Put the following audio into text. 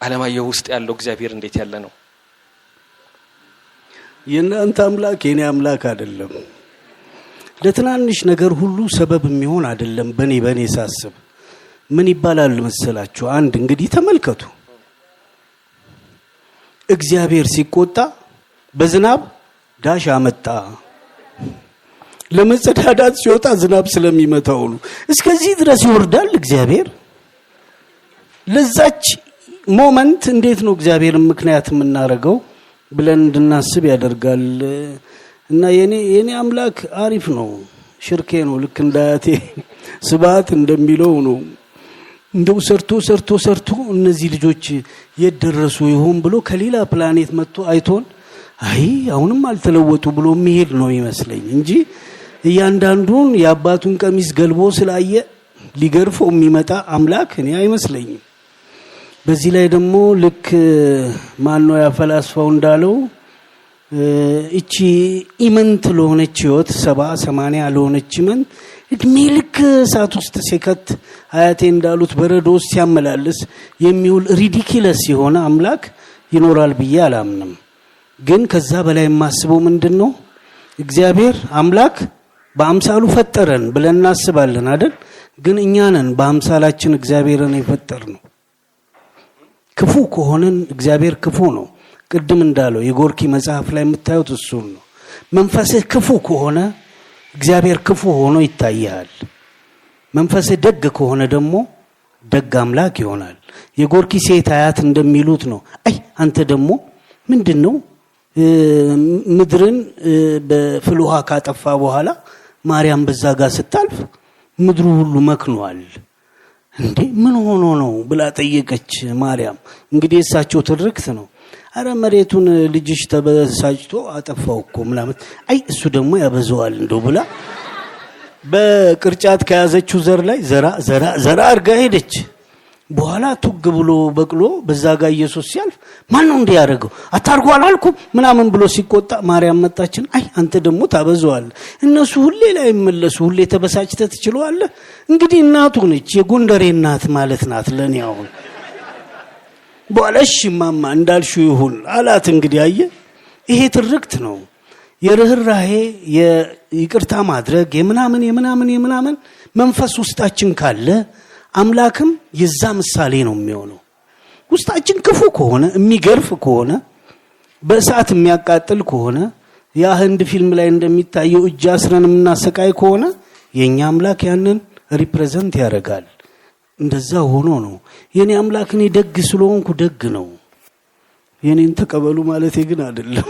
ዓለማየሁ ውስጥ ያለው እግዚአብሔር እንዴት ያለ ነው? የእናንተ አምላክ የኔ አምላክ አይደለም። ለትናንሽ ነገር ሁሉ ሰበብ የሚሆን አይደለም። በኔ ሳስብ ምን ይባላል መሰላችሁ? አንድ እንግዲህ ተመልከቱ። እግዚአብሔር ሲቆጣ በዝናብ ዳሽ አመጣ። ለመጸዳዳት ሲወጣ ዝናብ ስለሚመታው ነው። እስከዚህ ድረስ ይወርዳል እግዚአብሔር። ለዛች ሞመንት እንዴት ነው እግዚአብሔርን ምክንያት የምናረገው ብለን እንድናስብ ያደርጋል። እና የኔ አምላክ አሪፍ ነው፣ ሽርኬ ነው። ልክ እንዳያቴ ስባት እንደሚለው ነው። እንደው ሰርቶ እነዚህ ልጆች የደረሱ ይሆን ብሎ ከሌላ ፕላኔት መጥቶ አይቶን አይ አሁንም አልተለወጡ ብሎ መሄድ ነው ይመስለኝ እንጂ እያንዳንዱን የአባቱን ቀሚስ ገልቦ ስላየ ሊገርፈው የሚመጣ አምላክ እኔ አይመስለኝም። በዚህ ላይ ደግሞ ልክ ማነው ያፈላስፋው እንዳለው እቺ ኢመንት ለሆነች ህይወት 70-80 ለሆነች ኢመንት እድሜ ልክ እሳት ውስጥ ሲከት አያቴ እንዳሉት በረዶ ውስጥ ሲያመላልስ የሚውል ሪዲኪለስ የሆነ አምላክ ይኖራል ብዬ አላምንም። ግን ከዛ በላይ የማስበው ምንድነው እግዚአብሔር አምላክ በአምሳሉ ፈጠረን ብለን እናስባለን አይደል? ግን እኛ ነን በአምሳላችን እግዚአብሔርን የፈጠርነው። ክፉ ከሆነን እግዚአብሔር ክፉ ነው። ቅድም እንዳለው የጎርኪ መጽሐፍ ላይ የምታዩት እሱ ነው። መንፈስህ ክፉ ከሆነ እግዚአብሔር ክፉ ሆኖ ይታያል። መንፈስህ ደግ ከሆነ ደግሞ ደግ አምላክ ይሆናል። የጎርኪ ሴት አያት እንደሚሉት ነው። አይ አንተ ደግሞ ምንድነው ምድርን በፍል ውሃ ካጠፋ በኋላ ማርያም በዛ ጋር ስታልፍ ምድሩ ሁሉ መክኗል እንዴ ምን ሆኖ ነው ብላ ጠየቀች ማርያም። እንግዲህ እሳቸው ትርክት ነው። አረ መሬቱን ልጅሽ ተበሳጭቶ አጠፋው እኮ ምናምን። አይ እሱ ደግሞ ያበዛዋል እንደው ብላ በቅርጫት ከያዘችው ዘር ላይ ዘራ አርጋ ሄደች። በኋላ ቱግ ብሎ በቅሎ በዛ ጋር ኢየሱስ ሲያልፍ ማን ነው እንዲህ ያደረገው? አታርጉ አላልኩም ምናምን ብሎ ሲቆጣ ማርያም መጣችን። አይ አንተ ደግሞ ታበዛዋል። እነሱ ሁሌ ላይ መለሱ። ሁሌ ተበሳጭተህ ትችላለህ። እንግዲህ እናቱ ነች፣ የጎንደሬ እናት ማለት ናት ለኔ አሁን። በኋላሽ ማማ እንዳልሽው ይሁን አላት። እንግዲህ አየ ይሄ ትርክት ነው። የርህራሄ የይቅርታ ማድረግ የምናምን መንፈስ ውስጣችን ካለ አምላክም የዛ ምሳሌ ነው የሚሆነው። ውስጣችን ክፉ ከሆነ የሚገርፍ ከሆነ በእሳት የሚያቃጥል ከሆነ ያ ህንድ ፊልም ላይ እንደሚታየው እጅ አስረን የምናሰቃይ ከሆነ የኛ አምላክ ያንን ሪፕሬዘንት ያደርጋል። እንደዛ ሆኖ ነው የኔ አምላክ እኔ ደግ ስለሆንኩ ደግ ነው የኔን ተቀበሉ ማለቴ ግን አይደለም።